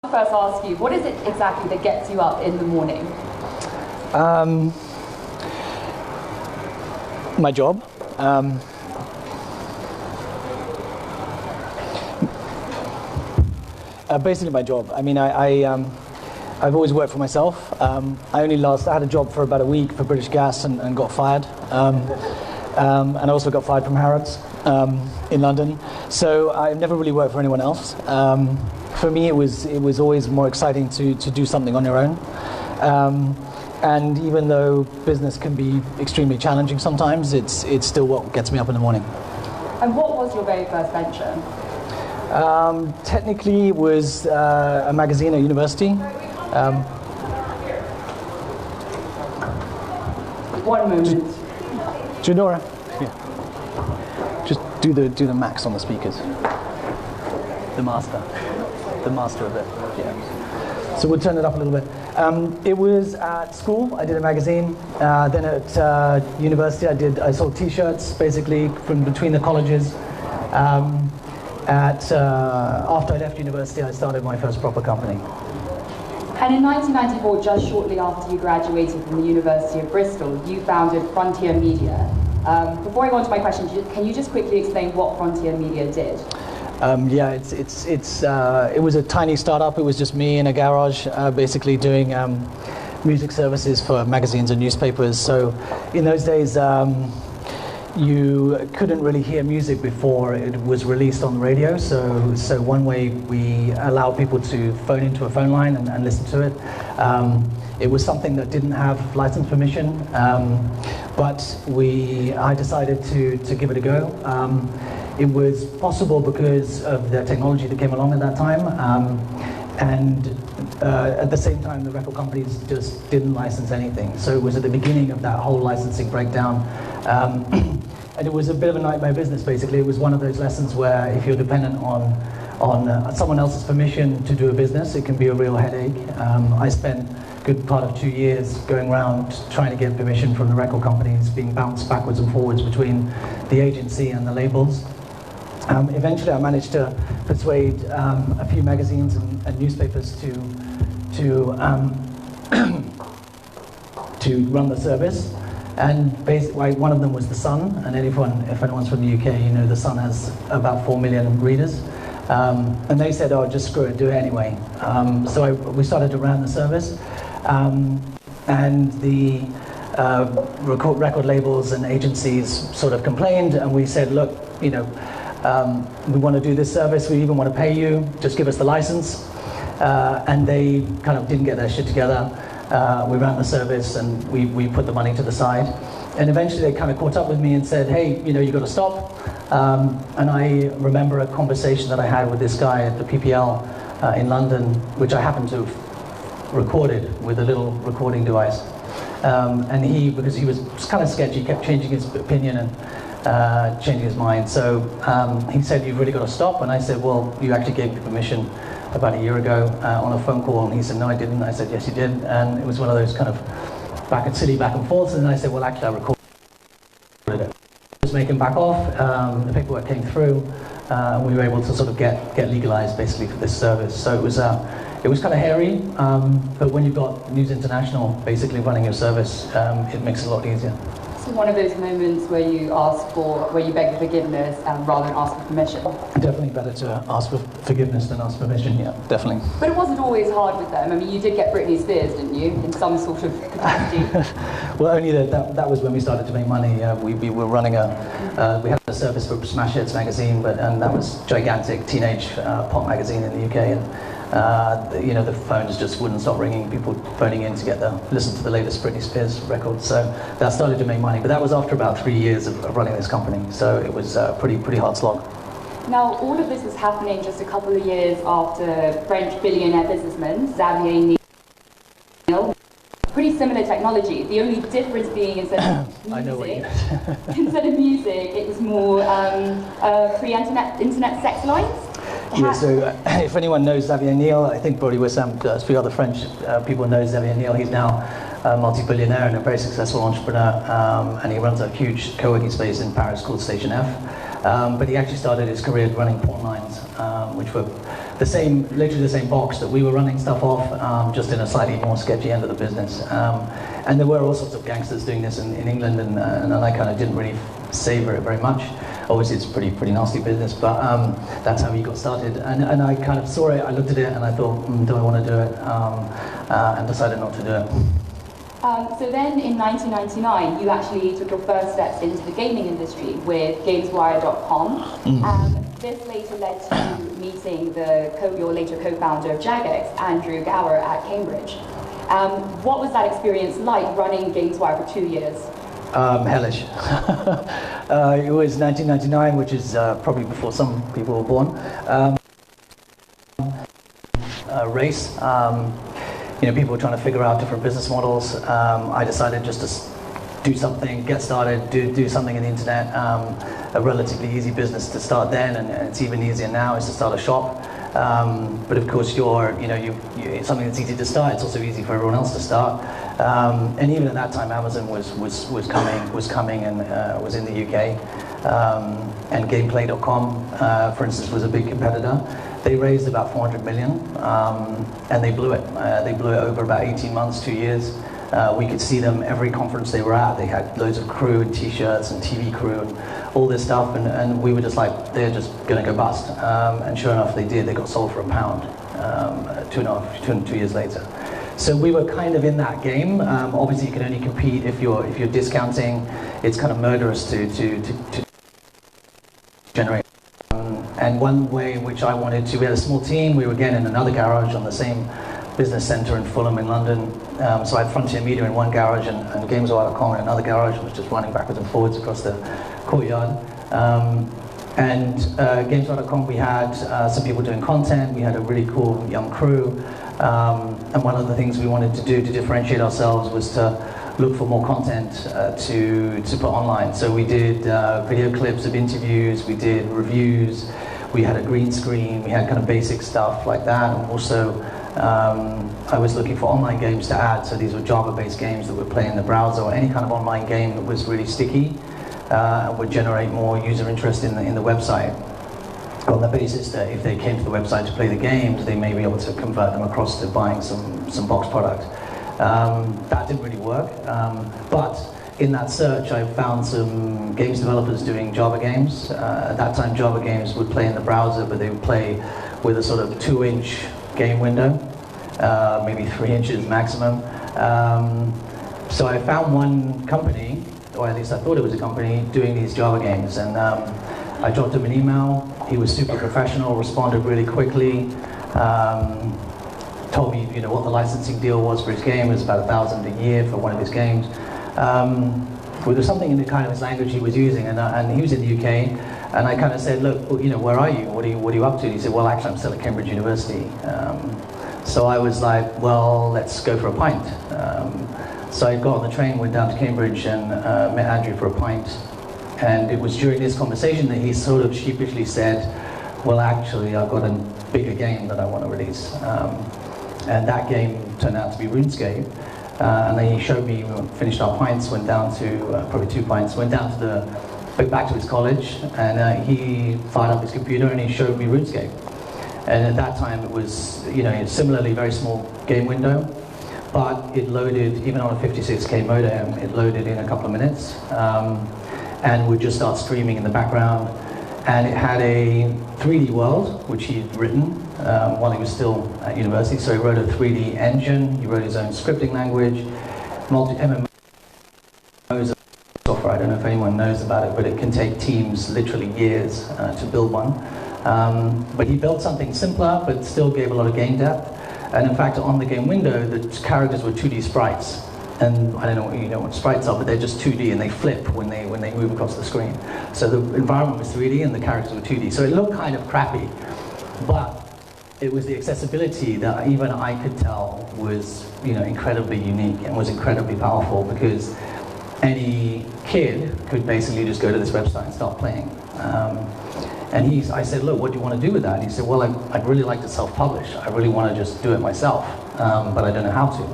first ask you, what is it exactly that gets you up in the morning? My job. Basically my job. I mean, I've always worked for myself. I had a job for about a week for British Gas and got fired. And I also got fired from Harrods in London. So I've never really worked for anyone else. For me, it was always more exciting to do something on your own. And even though business can be extremely challenging sometimes, it's still what gets me up in the morning. And what was your very first venture? Technically, it was a magazine at university. One moment. Junora, yeah. Just do the max on the speakers. The master of it. Yeah. So we'll turn it up a little bit. It was at school. I did a magazine. Then at university, I sold T-shirts basically from between the colleges. After I left university, I started my first proper company. And in 1994, just shortly after you graduated from the University of Bristol, you founded Frontier Media. Before I go on to my question, can you just quickly explain what Frontier Media did? Yeah, it was a tiny startup. It was just me in a garage, basically doing music services for magazines and newspapers. So in those days, you couldn't really hear music before it was released on the radio. So one way we allowed people to phone into a phone line and listen to it. It was something that didn't have license permission, but I decided to give it a go. It was possible because of the technology that came along at that time, and at the same time the record companies just didn't license anything. So it was at the beginning of that whole licensing breakdown. And it was a bit of a nightmare business, basically. It was one of those lessons where if you're dependent on someone else's permission to do a business, it can be a real headache. I spent a good part of 2 years going around trying to get permission from the record companies, being bounced backwards and forwards between the agency and the labels. Eventually I managed to persuade a few magazines and newspapers to run the service. And basically, one of them was The Sun, and if anyone's from the UK, you know The Sun has about 4 million readers. And they said, oh, just screw it, do it anyway. So we started to run the service, and the record labels and agencies sort of complained, and we said, look, you know, we want to do this service, we even want to pay you, just give us the license. And they kind of didn't get their shit together. We ran the service and we put the money to the side. And eventually they kind of caught up with me and said, hey, you know, you got to stop. And I remember a conversation that I had with this guy at the PPL in London, which I happened to have recorded with a little recording device. And because he was kind of sketchy, kept changing his opinion and changing his mind. So he said, you've really got to stop. And I said, well, you actually gave me permission about a year ago on a phone call, and he said, no, I didn't. I said, yes, you did. And it was one of those kind of back and forths, and I said, well, actually, I recorded it. Just make him back off, the paperwork came through, and we were able to sort of get legalized, basically, for this service. So it was kind of hairy, but when you've got News International basically running your service, it makes it a lot easier. So one of those moments where you beg for forgiveness rather than ask for permission? Definitely better to ask for forgiveness than ask permission, yeah, definitely. But it wasn't always hard with them. I mean, you did get Britney Spears, didn't you, in some sort of capacity? Well, only that was when we started to make money. We were running we had a service for Smash Hits magazine, and that was gigantic teenage pop magazine in the UK. And you know, the phones just wouldn't stop ringing, people phoning in to listen to the latest Britney Spears record. So that started to make money, but that was after about 3 years of running this company. So it was a pretty hard slog. Now, all of this was happening just a couple of years after French billionaire businessman Xavier Niel. Pretty similar technology. The only difference being instead of music, it was more pre-internet sex lines. Yeah, so if anyone knows Xavier Niel, I think probably with a few other French people know Xavier Niel. He's now a multi-billionaire and a very successful entrepreneur, and he runs a huge co-working space in Paris called Station F. But he actually started his career running porn lines, which were literally the same box that we were running stuff off, just in a slightly more sketchy end of the business. And there were all sorts of gangsters doing this in England, and I kind of didn't really savor it very much. Obviously, it's pretty nasty business, but that's how we got started. And I kind of saw it, I looked at it, and I thought, do I want to do it? And decided not to do it. So then in 1999, you actually took your first steps into the gaming industry with Gameswire.com. This later led to you meeting your later co-founder of Jagex, Andrew Gower, at Cambridge. What was that experience like running Gameswire for 2 years? Hellish. It was 1999, which is probably before some people were born. Race. People were trying to figure out different business models. I decided just to do something, get started, do something in the internet. A relatively easy business to start then, and it's even easier now, is to start a shop. But of course, it's something that's easy to start. It's also easy for everyone else to start. And even at that time, Amazon was coming and was in the UK. And Gameplay.com, for instance, was a big competitor. They raised about 400 million, and they blew it. They blew it over about 18 months, 2 years. We could see them every conference they were at. They had loads of crew and t-shirts and TV crew and all this stuff, and we were just like, they're just going to go bust. And sure enough, they did. They got sold for £1 2 years later. So we were kind of in that game. Obviously, you can only compete if you're discounting. It's kind of murderous to generate. And one way in which I wanted to, we had a small team. We were again in another garage on the same business centre in Fulham in London. So I had Frontier Media in one garage and Gameswire.com in another garage. I was just running backwards and forwards across the courtyard. And Gameswire.com, we had some people doing content. We had a really cool young crew. And one of the things we wanted to do to differentiate ourselves was to look for more content to put online. So we did video clips of interviews, we did reviews, we had a green screen, we had kind of basic stuff like that. And also, I was looking for online games to add. So these were Java-based games that would play in the browser, or any kind of online game that was really sticky and would generate more user interest in the website, on the basis that if they came to the website to play the games, they may be able to convert them across to buying some box product. That didn't really work, but in that search I found some games developers doing Java games. At that time, Java games would play in the browser, but they would play with a sort of 2-inch game window, maybe 3 inches maximum. So I found one company, or at least I thought it was a company, doing these Java games, and I dropped him an email. He was super professional, responded really quickly, told me what the licensing deal was for his game. It was about $1,000 a year for one of his games. There was something in the kind of his language he was using, and he was in the UK, and I kind of said, look, where are you? What are you up to? And he said, well, actually, I'm still at Cambridge University. So I was like, well, let's go for a pint. So I got on the train, went down to Cambridge, and met Andrew for a pint. And it was during this conversation that he sort of sheepishly said, well, actually, I've got a bigger game that I want to release. And that game turned out to be RuneScape. And then he showed me, finished our pints, went down to, probably 2 pints, went down to back to his college, and he fired up his computer and he showed me RuneScape. And at that time it was, similarly very small game window, but it loaded, even on a 56K modem, it loaded in a couple of minutes, and would just start streaming in the background. And it had a 3D world, which he'd written while he was still at university. So he wrote a 3D engine, he wrote his own scripting language, MMOs software. I don't know if anyone knows about it, but it can take teams literally years to build one. But he built something simpler, but still gave a lot of game depth. And in fact, on the game window, the characters were 2D sprites. And I don't know what sprites are, but they're just 2D and they flip when they move across the screen. So the environment was 3D and the characters were 2D. So it looked kind of crappy, but it was the accessibility that even I could tell was incredibly unique and was incredibly powerful, because any kid could basically just go to this website and start playing. And I said, look, what do you want to do with that? And he said, well, I'd really like to self-publish. I really want to just do it myself, but I don't know how to.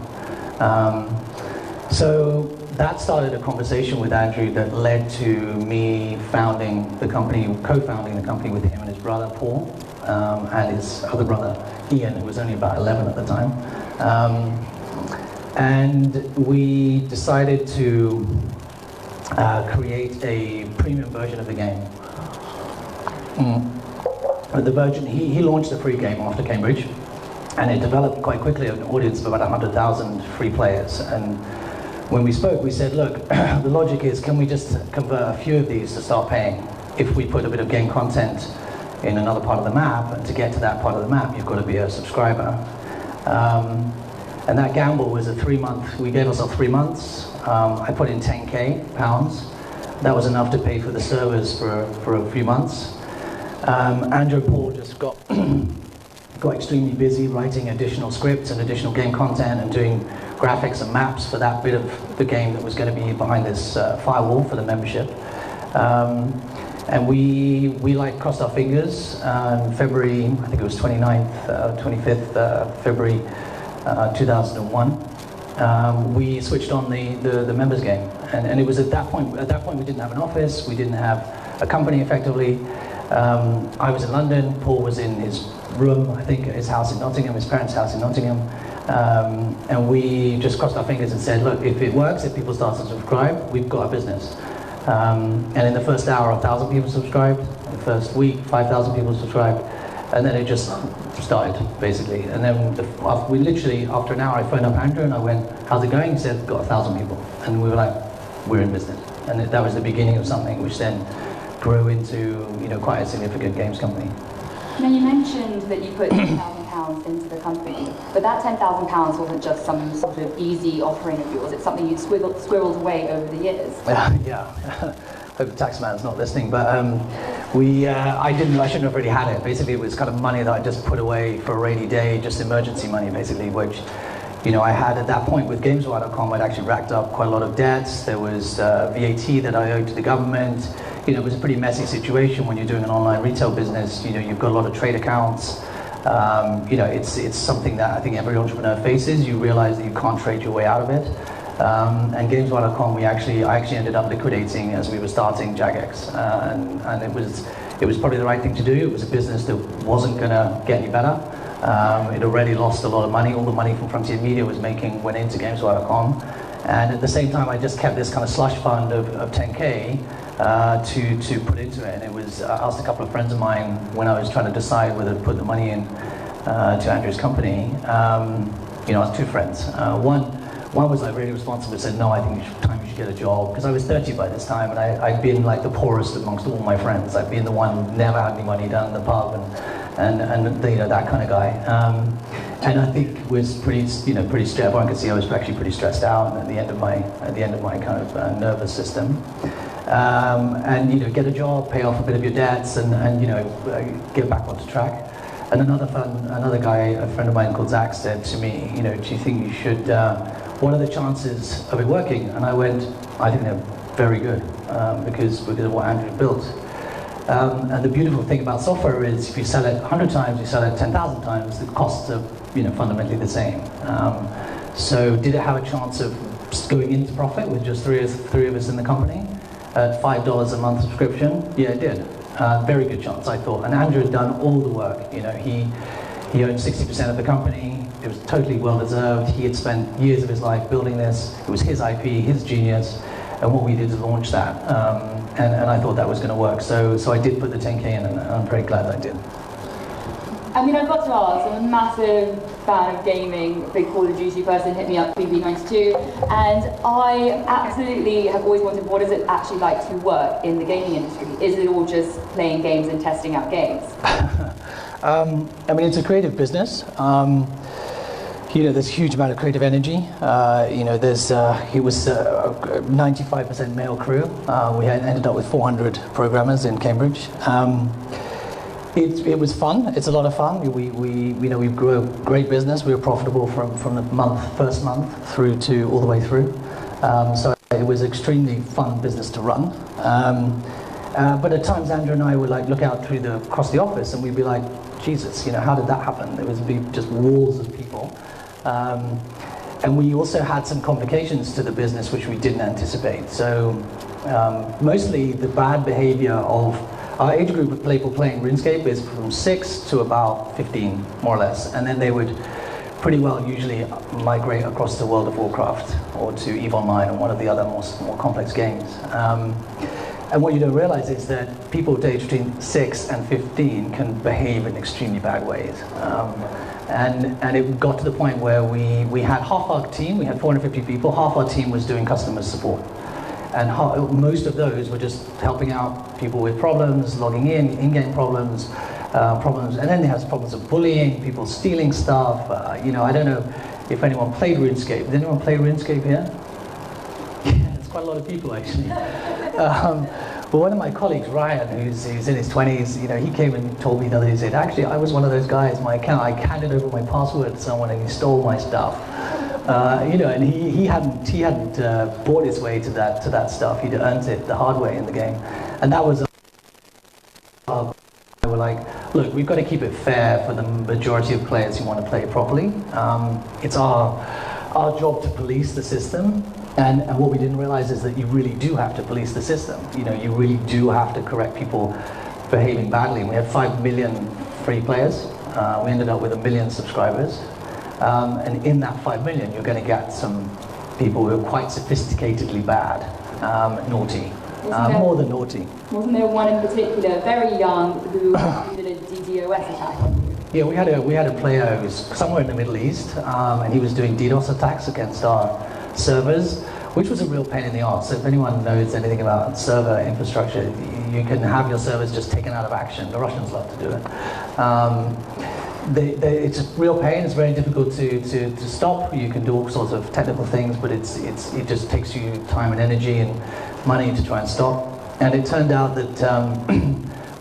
So that started a conversation with Andrew that led to me co-founding the company with him and his brother, Paul. and his other brother, Ian, who was only about 11 at the time. And we decided to create a premium version of the game. The version, he launched a free game after Cambridge, and it developed quite quickly an audience of about 100,000 free players. And when we spoke, we said, look, the logic is, can we just convert a few of these to start paying? If we put a bit of game content in another part of the map, and to get to that part of the map, you've got to be a subscriber. And that gamble was a 3-month, we gave ourselves 3 months. I put in 10K pounds. That was enough to pay for the servers for a few months. Andrew and Paul just got extremely busy writing additional scripts and additional game content and doing graphics and maps for that bit of the game that was going to be behind this firewall for the membership. And we like crossed our fingers. February, I think it was 25th February 2001. We switched on the members game, and it was at that point we didn't have an office, we didn't have a company effectively. I was in London, Paul was in his room, I think at his house in Nottingham, his parents' house in Nottingham, and we just crossed our fingers and said, look, if it works, if people start to subscribe, we've got a business. And in the first hour, 1,000 people subscribed. The first week, 5,000 people subscribed. And then it just started, basically. And then we literally, after an hour, I phoned up Andrew and I went, how's it going? He said, got 1,000 people. And we were like, we're in business. And that was the beginning of something which then grew into, quite a significant games company. Now, you mentioned that you put £10,000 into the company, but that £10,000 wasn't just some sort of easy offering of yours. It's something you'd squirreled away over the years. Yeah. Hope the tax man's not listening, but I shouldn't have really had it. Basically, it was kind of money that I just put away for a rainy day, just emergency money, basically, which, I had at that point with Gameswire.com. I'd actually racked up quite a lot of debts. There was VAT that I owed to the government. It was a pretty messy situation when you're doing an online retail business. You've got a lot of trade accounts. It's something that I think every entrepreneur faces. You realize that you can't trade your way out of it. And Gameswire.com, I actually ended up liquidating as we were starting Jagex, and it was probably the right thing to do. It was a business that wasn't going to get any better. It already lost a lot of money. All the money from Frontier Media went into Gameswire.com, and at the same time, I just kept this kind of slush fund of 10K to put into it. And it was I asked a couple of friends of mine when I was trying to decide whether to put the money in to Andrew's company. I was two friends. One was like really responsible and said, no, I think you should get a job. Because I was 30 by this time, and I'd been like the poorest amongst all my friends. I'd been the one who never had any money down in the pub and that kind of guy. And I think was pretty stressed. Everyone could see I was actually pretty stressed out at the end of my kind of nervous system. And get a job, pay off a bit of your debts, and get back onto track. And another guy, a friend of mine called Zach, said to me, do you think you should? What are the chances of it working? And I went, I think they're very good because of what Andrew built. And the beautiful thing about software is if you sell it 100 times, you sell it 10,000 times, the costs are fundamentally the same. So did it have a chance of going into profit with just three of us in the company at $5 a month subscription? Yeah, it did. Very good chance, I thought. And Andrew had done all the work. He owned 60% of the company. It was totally well-deserved. He had spent years of his life building this. It was his IP, his genius, and what we did is launch that. And I thought that was going to work. So I did put the 10K in, and I'm very glad I did. I mean, I've got to ask, I'm a massive fan of gaming, big Call of Duty person, hit me up, BB92, and I absolutely have always wondered, what is it actually like to work in the gaming industry? Is it all just playing games and testing out games? I mean, it's a creative business. There's a huge amount of creative energy. It was a 95% male crew. We ended up with 400 programmers in Cambridge. It was fun. It's a lot of fun. We grew a great business. We were profitable from the first month through to all the way through. So it was extremely fun business to run. But at times, Andrew and I would look out across the office, and we'd be like, Jesus, how did that happen? There would be just walls of people. And we also had some complications to the business which we didn't anticipate. So mostly the bad behavior of our age group of people playing RuneScape is from 6 to about 15, more or less. And then they would pretty well usually migrate across to World of Warcraft or to EVE Online or one of the other more complex games. And what you don't realize is that people aged between 6 and 15 can behave in extremely bad ways. And it got to the point where we had half our team, we had 450 people, half our team was doing customer support. And most of those were just helping out people with problems, logging in-game problems, and then they have problems of bullying, people stealing stuff. I don't know if anyone played RuneScape. Did anyone play RuneScape here? Yeah, there's quite a lot of people actually. But one of my colleagues, Ryan, who's in his 20s, he came and told me the other day, he said, actually, I was one of those guys, my account, I handed over my password to someone and he stole my stuff. And he hadn't bought his way to that stuff. He'd earned it the hard way in the game, and that was. They were like, look, we've got to keep it fair for the majority of players who want to play properly. It's our job to police the system, and what we didn't realize is that you really do have to police the system. You really do have to correct people behaving badly. We had 5 million free players. We ended up with 1 million subscribers. And in that 5 million, you're going to get some people who are quite sophisticatedly bad, naughty, more than naughty. Wasn't there one in particular, very young, who did a DDoS attack on you? Yeah, we had a player who was somewhere in the Middle East, and he was doing DDoS attacks against our servers, which was a real pain in the arse. So if anyone knows anything about server infrastructure, you can have your servers just taken out of action. The Russians love to do it. It's a real pain. It's very difficult to stop. You can do all sorts of technical things, but it just takes you time and energy and money to try and stop. And it turned out that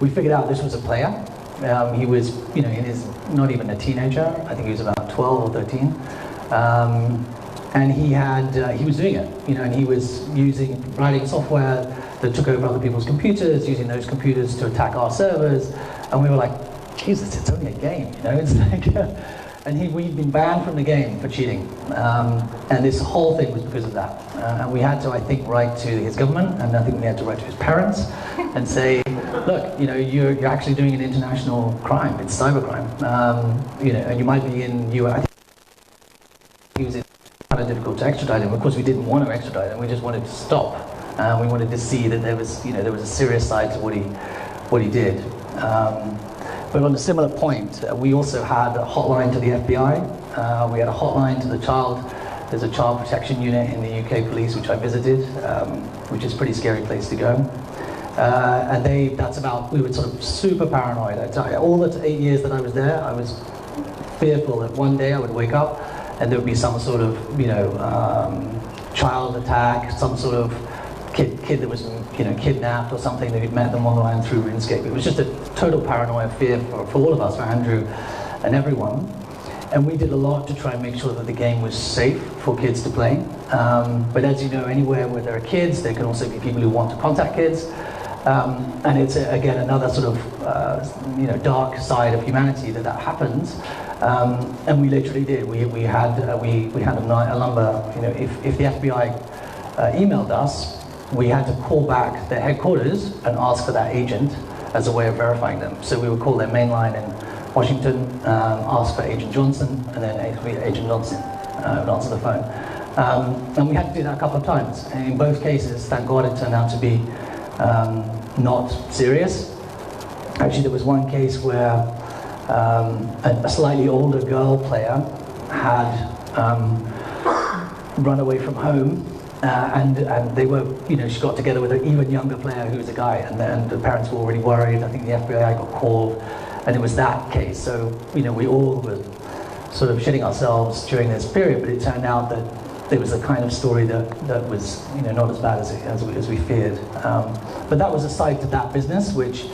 we figured out this was a player. He was, in his not even a teenager. I think he was about 12 or 13. And he was doing it, and he was writing software that took over other people's computers, using those computers to attack our servers. And we were like, Jesus, it's only a game, It's like, and we'd been banned from the game for cheating, and this whole thing was because of that. And we had to, I think, write to his government, and I think we had to write to his parents, and say, look, you're actually doing an international crime. It's cybercrime, and you might be in I think he was kind of difficult to extradite him. Of course, we didn't want to extradite him. We just wanted to stop. We wanted to see that there was a serious side to what he did. But on a similar point, we also had a hotline to the FBI. We had a hotline to there's a child protection unit in the UK police, which I visited, which is a pretty scary place to go. And we were sort of super paranoid. All the 8 years that I was there, I was fearful that one day I would wake up and there would be some sort of, child attack, some sort of kid that was, kidnapped or something, that we'd met them online through RuneScape. It was just a total paranoia fear for all of us, for Andrew and everyone. And we did a lot to try and make sure that the game was safe for kids to play. But as you know, anywhere where there are kids, there can also be people who want to contact kids. And it's, again, another sort of, dark side of humanity that happens. And we literally did. We had a number, if the FBI emailed us, we had to call back their headquarters and ask for that agent as a way of verifying them. So we would call their main line in Washington, ask for Agent Johnson, and then Agent Johnson would answer the phone. And we had to do that a couple of times. And in both cases, thank God, it turned out to be not serious. Actually, there was one case where a slightly older girl player had run away from home, and they were, she got together with an even younger player who was a guy, and the parents were already worried. I think the FBI got called, and it was that case. So, we all were sort of shitting ourselves during this period, but it turned out that there was a kind of story that was, not as bad as we feared. But that was a side to that business, which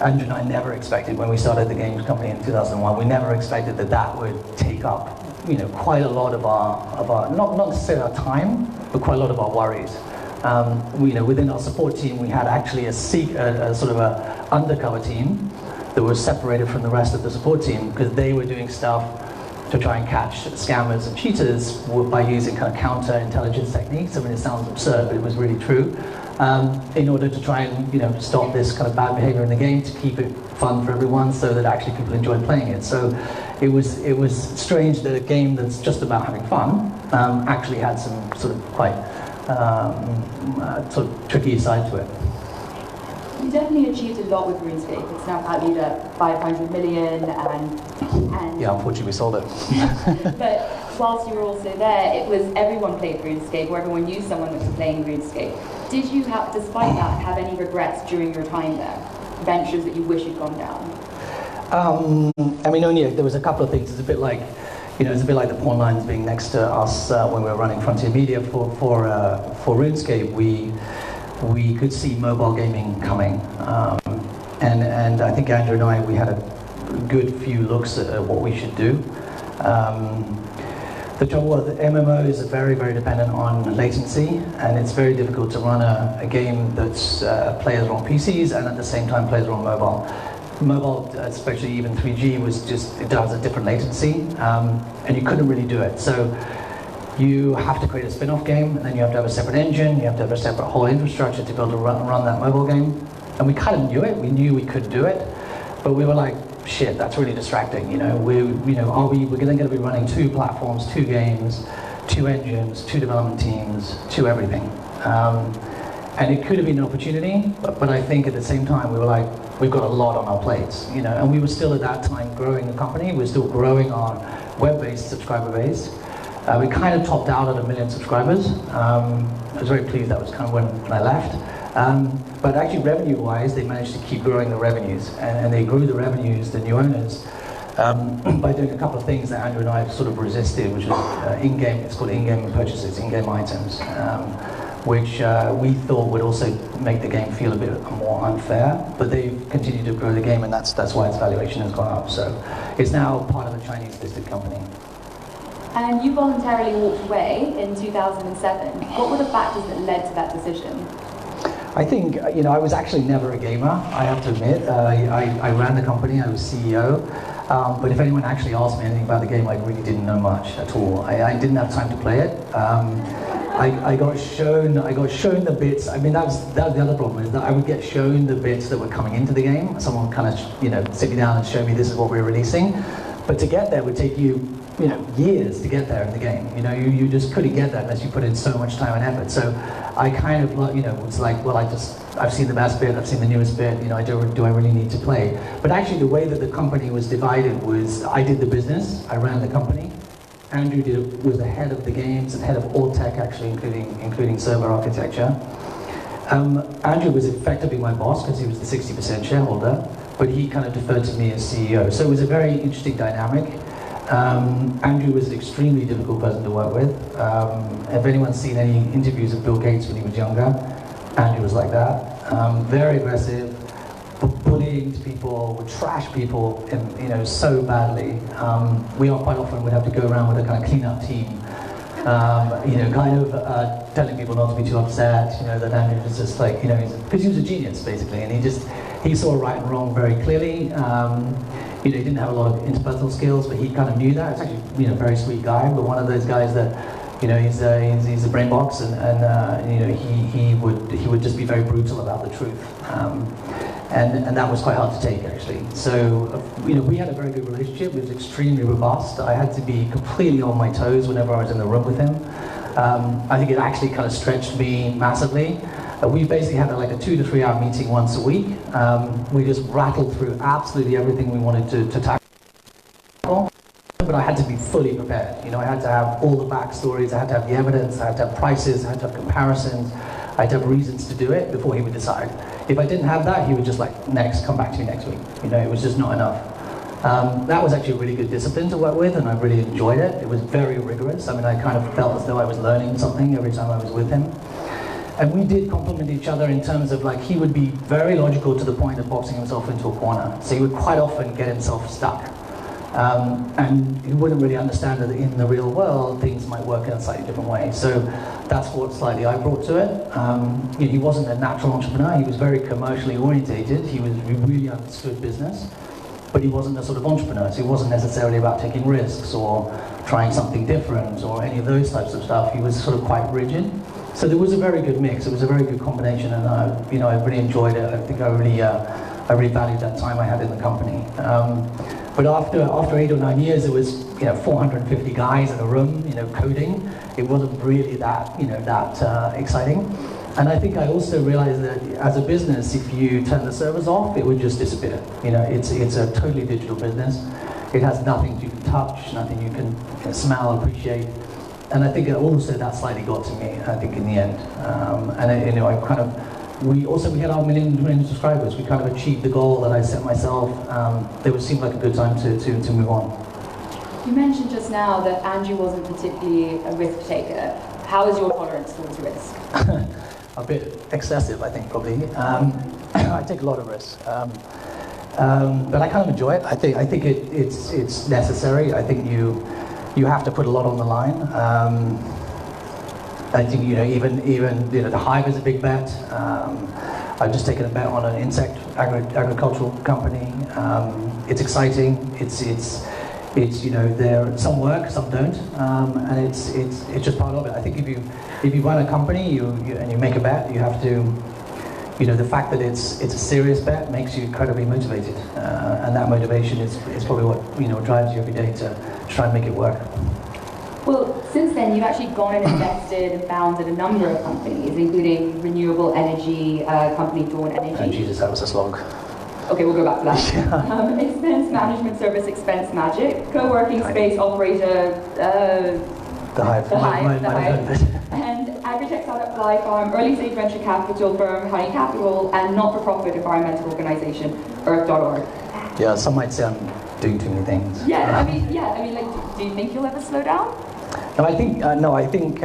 Andrew and I never expected when we started the games company in 2001. We never expected that would take up, quite a lot of our not necessarily our time, but quite a lot of our worries. Within our support team, we had actually a sort of a undercover team that was separated from the rest of the support team because they were doing stuff to try and catch scammers and cheaters by using kind of counter-intelligence techniques. I mean, it sounds absurd, but it was really true. in order to try and stop this kind of bad behavior in the game, to keep it fun for everyone, so that actually people enjoyed playing it. So it was strange that a game that's just about having fun actually had some sort of quite sort of tricky side to it. You definitely achieved a lot with RuneScape. It's now valued at 500 million, and yeah, unfortunately we sold it. But whilst you were also there, it was everyone played RuneScape, or everyone knew someone that was playing RuneScape. Did you, despite that, have any regrets during your time there? Ventures that you wish you'd gone down? I mean, only there was a couple of things. It's a bit like, it's a bit like the pawn lines being next to us when we were running Frontier Media for RuneScape. We could see mobile gaming coming, and I think Andrew and I, we had a good few looks at what we should do. The trouble was that MMOs are very, very dependent on latency, and it's very difficult to run a game that's players are on PCs and at the same time players are on mobile. Mobile, especially even 3G, it has a different latency, and you couldn't really do it. So you have to create a spin-off game, and then you have to have a separate engine, you have to have a separate whole infrastructure to be able to run that mobile game. And we kind of knew it, we knew we could do it, but we were like, shit, that's really distracting. We're going to be running 2 platforms, 2 games, 2 engines, 2 development teams, 2 everything. And it could have been an opportunity, but I think at the same time we were like, we've got a lot on our plates, and we were still at that time growing the company. We were still growing our web-based subscriber base. We kind of topped out at 1 million subscribers. I was very pleased. That was kind of when I left. But actually, revenue-wise, they managed to keep growing the revenues, and they grew the revenues, the new owners, by doing a couple of things that Andrew and I sort of resisted, which was in-game. It's called in-game purchases, in-game items, which we thought would also make the game feel a bit more unfair. But they've continued to grow the game, and that's why its valuation has gone up. So it's now part of a Chinese-listed company. And you voluntarily walked away in 2007. What were the factors that led to that decision? I think, I was actually never a gamer, I have to admit. I ran the company, I was CEO. But if anyone actually asked me anything about the game, I really didn't know much at all. I didn't have time to play it. I got shown the bits. I mean, that was the other problem, is that I would get shown the bits that were coming into the game. Someone would kind of, sit me down and show me this is what we're releasing. But to get there would take you, years to get there in the game. You just couldn't get there unless you put in so much time and effort. So I kind of, was like, well, I've seen the best bit, I've seen the newest bit, do I really need to play? But actually the way that the company was divided was, I did the business, I ran the company. Andrew was the head of the games and head of all tech, actually, including server architecture. Andrew was effectively my boss because he was the 60% shareholder, but he kind of deferred to me as CEO. So it was a very interesting dynamic. Andrew was an extremely difficult person to work with. If anyone's seen any interviews of Bill Gates when he was younger, Andrew was like that. Very aggressive, bullying people, would trash people, so badly. We quite often would have to go around with a kind of clean-up team, telling people not to be too upset, that Andrew was just like, because he was a genius, basically, and he saw right and wrong very clearly. He didn't have a lot of interpersonal skills, but he kind of knew that. It's actually, a very sweet guy, but one of those guys that, he's a brain box, and he would just be very brutal about the truth. And that was quite hard to take, actually. So, we had a very good relationship. It was extremely robust. I had to be completely on my toes whenever I was in the room with him. I think it actually kind of stretched me massively. We basically had like a 2 to 3 hour meeting once a week. We just rattled through absolutely everything we wanted to tackle. But I had to be fully prepared. I had to have all the backstories, I had to have the evidence, I had to have prices, I had to have comparisons, I had to have reasons to do it before he would decide. If I didn't have that, he would just like, next, come back to me next week. It was just not enough. That was actually a really good discipline to work with, and I really enjoyed it. It was very rigorous. I mean, I kind of felt as though I was learning something every time I was with him. And we did complement each other in terms of like, he would be very logical to the point of boxing himself into a corner. So he would quite often get himself stuck. And he wouldn't really understand that in the real world, things might work in a slightly different way. So that's what slightly I brought to it. He wasn't a natural entrepreneur. He was very commercially orientated. He really understood business, but he wasn't a sort of entrepreneur. So he wasn't necessarily about taking risks or trying something different or any of those types of stuff. He was sort of quite rigid. So there was a very good mix. It was a very good combination, and I really enjoyed it. I think I really valued that time I had in the company. But after 8 or 9 years, it was 450 guys in a room, coding. It wasn't really that exciting. And I think I also realized that as a business, if you turn the servers off, it would just disappear. It's a totally digital business. It has nothing you can touch, nothing you can smell, appreciate. And I think also that slightly got to me, I think, in the end. We had our million subscribers. We kind of achieved the goal that I set myself. It seemed like a good time to move on. You mentioned just now that Andrew wasn't particularly a risk taker. How is your tolerance towards risk? A bit excessive, I think, probably. I take a lot of risks. But I kind of enjoy it. I think it's necessary. I think you have to put a lot on the line. I think even the Hive is a big bet. I've just taken a bet on an insect agricultural company. It's exciting. It's there some work, some don't, and it's just part of it. I think if you run a company and you make a bet, you have to. The fact that it's a serious bet makes you incredibly motivated, and that motivation is probably what drives you every day to try and make it work. Well, since then you've actually gone and invested and founded a number of companies, including renewable energy company Dawn Energy. Oh, Jesus, that was a slog. Okay, we'll go back to that. Yeah. Expense management service Expense Magic, co-working space operator. The Hive. The Hive. And agri-tech startup Fly Farm, early stage venture capital firm Honey Capital, and not-for-profit environmental organization Earth.org. Yeah, some might say I'm doing too many things. Yeah, I mean, do you think you'll ever slow down? No, I think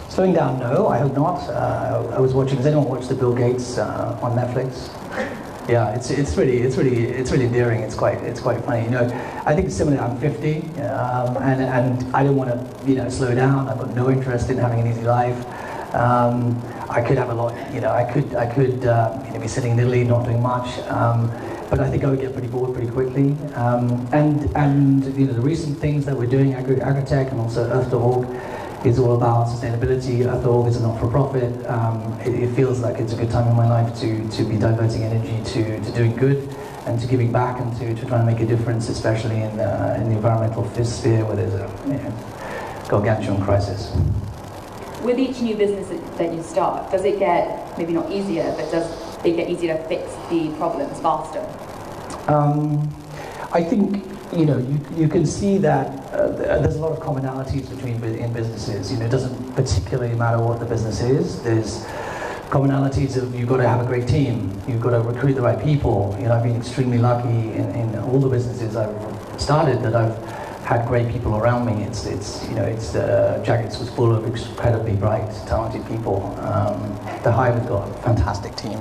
slowing down. No, I hope not. I was watching. Has anyone watched the Bill Gates on Netflix? Yeah, it's really endearing. It's quite funny. I think similarly, I'm 50, and I don't want to slow down. I've got no interest in having an easy life. I could have a lot. I could be sitting in Italy, not doing much. But I think I would get pretty bored pretty quickly. And the recent things that we're doing, Agritech and also Earth.org, is all about sustainability. Earth.org is a not-for-profit. It feels like it's a good time in my life to be diverting energy to doing good and to giving back and to trying to make a difference, especially in the environmental sphere where there's a gargantuan crisis. With each new business that you start, does it get, maybe not easier, but does it get easier to fix the problems faster? I think you can see that there's a lot of commonalities in businesses. It doesn't particularly matter what the business is. There's commonalities of you've got to have a great team. You've got to recruit the right people. I've been extremely lucky in all the businesses I've started that I've had great people around me. Jagex was full of incredibly bright, talented people. The Hive has got a fantastic team.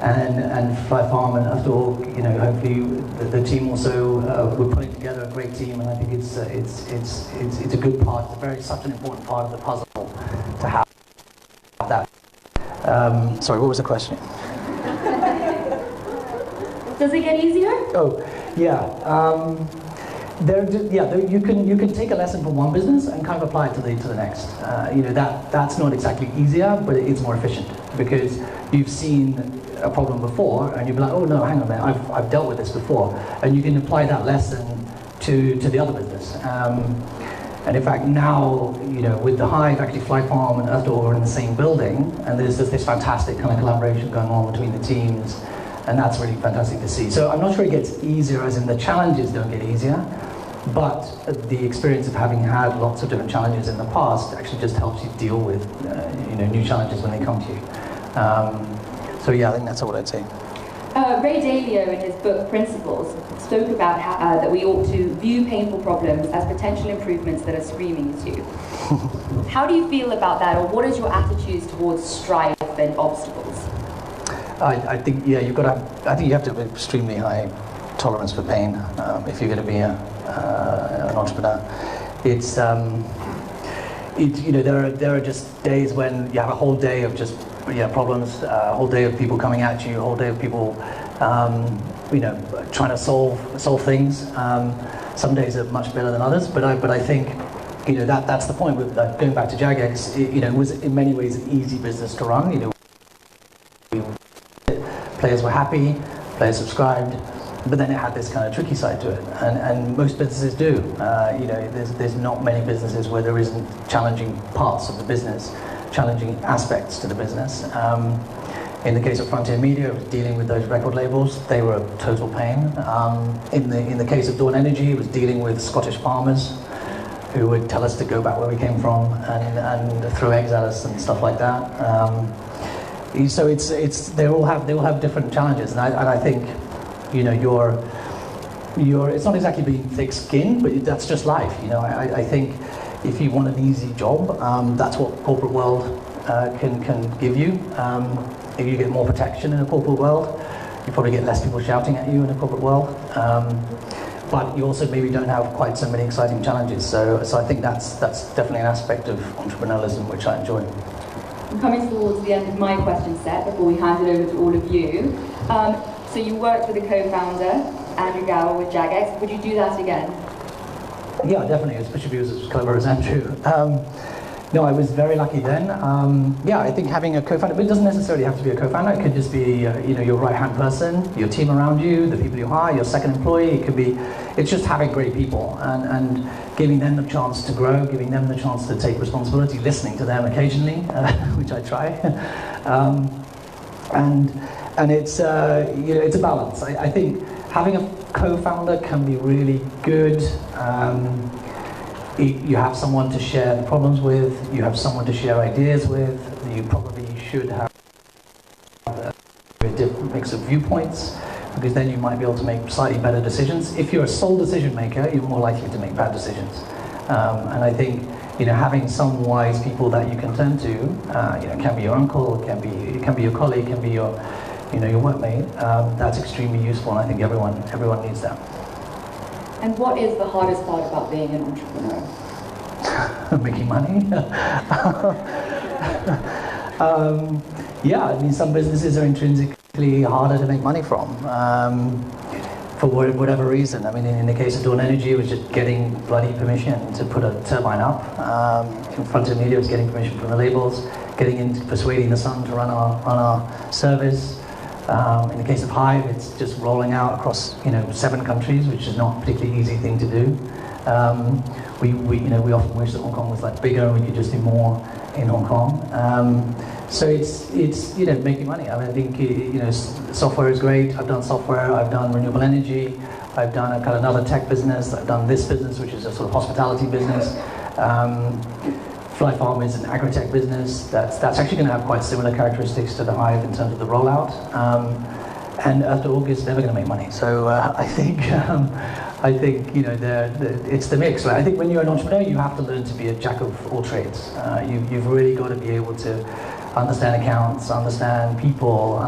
And Fly Farm and Earth.org, hopefully the team also, we're putting together a great team, and I think it's a good part. It's such an important part of the puzzle to have that. Sorry, what was the question? Does it get easier? Oh, yeah. You can take a lesson from one business and kind of apply it to the next. That's not exactly easier, but it's more efficient because you've seen a problem before, and you'll be like, oh no, hang on a minute, I've dealt with this before, and you can apply that lesson to the other business. And in fact, now with the Hive, actually Fly Farm and Earth.org are in the same building, and there's this fantastic kind of collaboration going on between the teams, and that's really fantastic to see. So I'm not sure it gets easier, as in the challenges don't get easier, but the experience of having had lots of different challenges in the past actually just helps you deal with new challenges when they come to you. So yeah, I think that's what I'd say. Ray Dalio, in his book Principles, spoke about that we ought to view painful problems as potential improvements that are screaming at you. How do you feel about that, or what is your attitude towards strife and obstacles? I think you have to have extremely high tolerance for pain if you're going to be an entrepreneur. It's there are just days when you have a whole day of just problems, a whole day of people coming at you, a whole day of people trying to solve things. Some days are much better than others, but I think that's the point with going back to Jagex. It was in many ways an easy business to run. Players were happy, players subscribed, but then it had this kind of tricky side to it, and most businesses do. There's not many businesses where there isn't challenging parts of the business, challenging aspects to the business. In the case of Frontier Media, it was dealing with those record labels. They were a total pain. In the case of Dawn Energy, it was dealing with Scottish farmers who would tell us to go back where we came from and throw eggs at us and stuff like that. So they all have different challenges, and I think it's not exactly being thick-skinned, but that's just life. I think if you want an easy job, that's what corporate world can give you. If you get more protection in a corporate world, you probably get less people shouting at you in a corporate world. But you also maybe don't have quite so many exciting challenges. So I think that's definitely an aspect of entrepreneurialism which I enjoy. I'm coming towards the end of my question set before we hand it over to all of you. So you worked with a co-founder, Andrew Gower, with Jagex. Would you do that again? Yeah, definitely, especially if he was as clever as Andrew. No, I was very lucky then. I think having a co-founder, but it doesn't necessarily have to be a co-founder. It could just be, your right-hand person, your team around you, the people you hire, your second employee. It's just having great people and giving them the chance to grow, giving them the chance to take responsibility, listening to them occasionally, which I try. And it's a balance. I think having a co-founder can be really good. You have someone to share the problems with, you have someone to share ideas with, you probably should have a different mix of viewpoints, because then you might be able to make slightly better decisions. If you're a sole decision maker, you're more likely to make bad decisions. And I think having some wise people that you can turn to, it can be your uncle, it can be your colleague, it can be your workmate, that's extremely useful, and I think everyone needs that. And what is the hardest part about being an entrepreneur? Making money. Some businesses are intrinsically harder to make money from, for whatever reason. In the case of Dawn Energy, it was just getting bloody permission to put a turbine up. In Frontier Media, it was getting permission from the labels, persuading the Sun to run our service. In the case of Hive, it's just rolling out across 7 countries, which is not a particularly easy thing to do. We often wish that Hong Kong was bigger and we could just do more in Hong Kong. So it's making money. I think software is great. I've done software. I've done renewable energy. I've done another tech business. I've done this business, which is a sort of hospitality business. Fly Farm is an agri-tech business that's actually going to have quite similar characteristics to the Hive in terms of the rollout. And Earth to Org is never going to make money. So I think it's the mix. Right? I think when you're an entrepreneur, you have to learn to be a jack of all trades. You've really got to be able to understand accounts, understand people,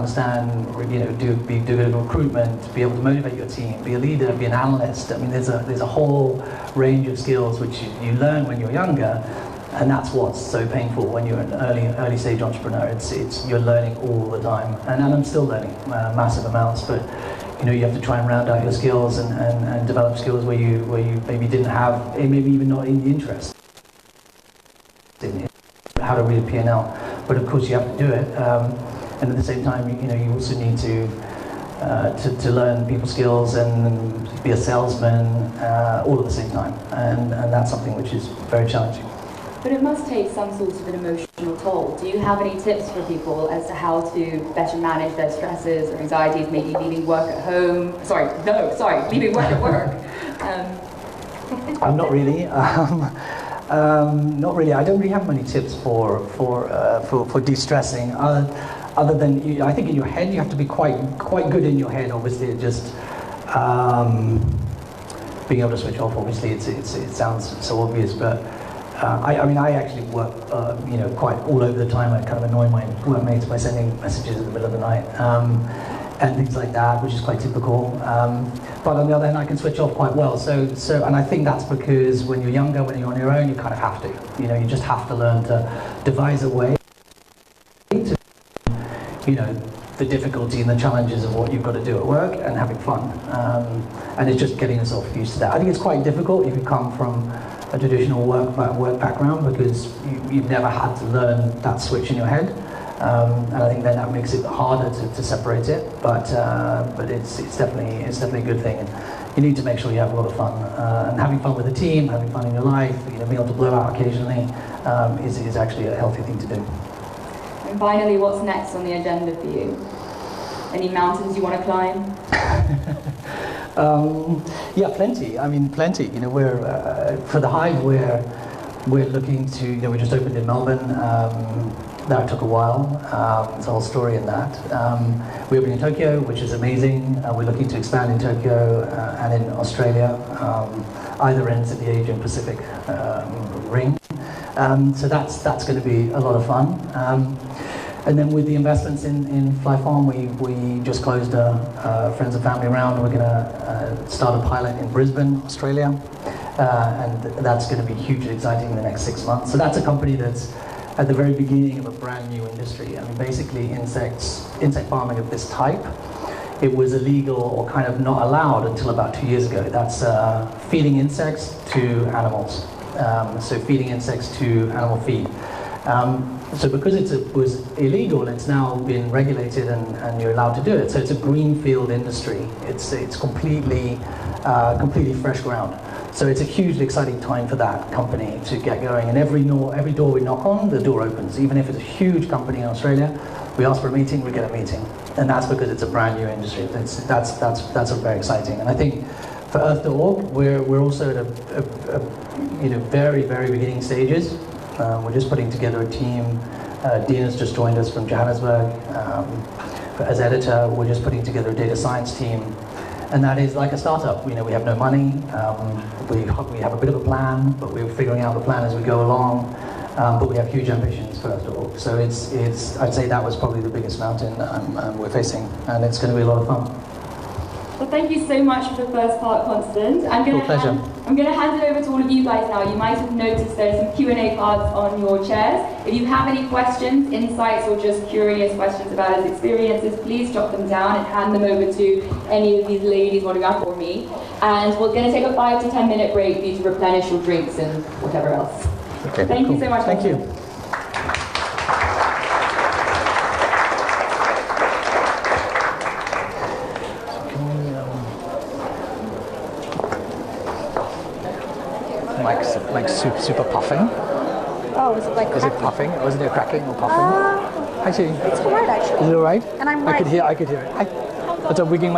do good recruitment, be able to motivate your team, be a leader, be an analyst. There's a whole range of skills which you learn when you're younger. And that's what's so painful when you're an early stage entrepreneur. You're learning all the time, and I'm still learning massive amounts. But you have to try and round out your skills and develop skills where you maybe didn't have, maybe even not in the interest in how to read a P&L. But of course you have to do it, and at the same time you also need to learn people skills and be a salesman all at the same time, and that's something which is very challenging. But it must take some sort of an emotional toll. Do you have any tips for people as to how to better manage their stresses or anxieties, maybe leaving work at home? Leaving work at work. Not really. Not really. I don't really have many tips for de-stressing. Other than I think in your head you have to be quite good in your head. Obviously, just being able to switch off. Obviously, it sounds so obvious, but. I actually work, quite all over the time. I kind of annoy my workmates by sending messages in the middle of the night and things like that, which is quite typical. But on the other hand, I can switch off quite well. And I think that's because when you're younger, when you're on your own, you kind of have to. You just have to learn to devise a way to, the difficulty and the challenges of what you've got to do at work and having fun. And it's just getting yourself used to that. I think it's quite difficult if you come from a a traditional work background, because you've never had to learn that switch in your head. And I think then that makes it harder to separate it, but it's definitely a good thing. And you need to make sure you have a lot of fun, and having fun with the team, having fun in your life, being able to blow out occasionally is actually a healthy thing to do. And finally, what's next on the agenda for you? Any mountains you want to climb? Yeah, plenty. I mean, plenty. We're for the Hive, we're looking to. We just opened in Melbourne. That took a while. There's a whole story in that. We opened in Tokyo, which is amazing. We're looking to expand in Tokyo and in Australia, either ends of the Asian Pacific ring. So that's going to be a lot of fun. And then with the investments in Fly Farm, we just closed a friends and family round. We're going to start a pilot in Brisbane, Australia, and that's going to be hugely exciting in the next 6 months. So that's a company that's at the very beginning of a brand new industry. I mean, basically insect farming of this type, it was illegal or kind of not allowed until about 2 years ago. That's feeding insects to animals. So feeding insects to animal feed. So because it was illegal, it's now been regulated and you're allowed to do it. So it's a greenfield industry. It's completely fresh ground. So it's a hugely exciting time for that company to get going. And every door we knock on, the door opens. Even if it's a huge company in Australia, we ask for a meeting, we get a meeting. And that's because it's a brand new industry. That's very exciting. And I think for Earth.org, we're also at a very, very beginning stages. We're just putting together a team. Dina's just joined us from Johannesburg as editor. We're just putting together a data science team. And that is like a startup. We have no money. We have a bit of a plan, but we're figuring out the plan as we go along. But we have huge ambitions for Earth.org. So I'd say that was probably the biggest mountain we're facing, and it's going to be a lot of fun. Well, thank you so much for the first part, Constance. I'm going to hand it over to all of you guys now. You might have noticed there's some Q&A cards on your chairs. If you have any questions, insights, or just curious questions about his experiences, please jot them down and hand them over to any of these ladies running up for me. And we're going to take a 5 to 10 minute break for you to replenish your drinks and whatever else. Okay, Thank you so much. Thank you. Like super puffing. Oh, is it like cracking? Is it puffing? Or is it cracking or puffing? Actually, it's alright actually. Is it alright? And I'm I could hear it. What's up, wigging my